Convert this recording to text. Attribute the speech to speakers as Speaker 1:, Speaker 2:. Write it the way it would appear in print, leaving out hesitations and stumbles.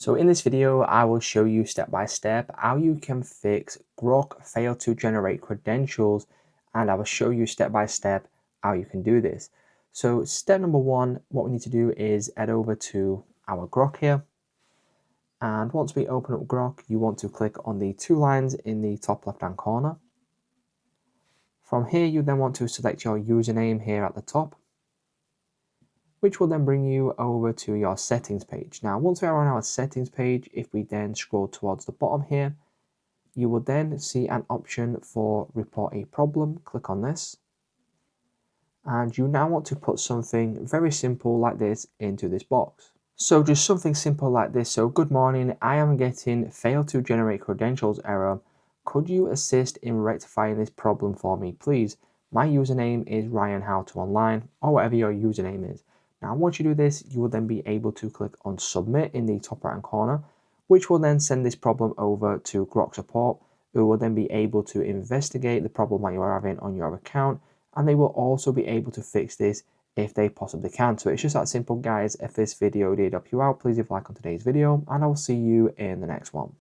Speaker 1: So in this video, I will show you step by step how you can fix Grok fail to generate credentials, and I will show you step by step how you can do this. So step number one, what we need to do is head over to our Grok here. And once we open up Grok, you want to click on the two lines in the top left-hand corner. From here, you then want to select your username here at the top, which will then bring you over to your settings page. Now, once we are on our settings page, if we then scroll towards the bottom here, you will then see an option for report a problem. Click on this. And you now want to put something very simple like this into this box. So just something simple like this. So good morning, I am getting failed to generate credentials error. Could you assist in rectifying this problem for me, please? My username is RyanHowToOnline, or whatever your username is. Now, once you do this, you will then be able to click on submit in the top right hand corner, which will then send this problem over to Grok support, who will then be able to investigate the problem that you are having on your account, and they will also be able to fix this if they possibly can. So it's just that simple, guys. If this video did help you out, please leave a like on today's video, and I will see you in the next one.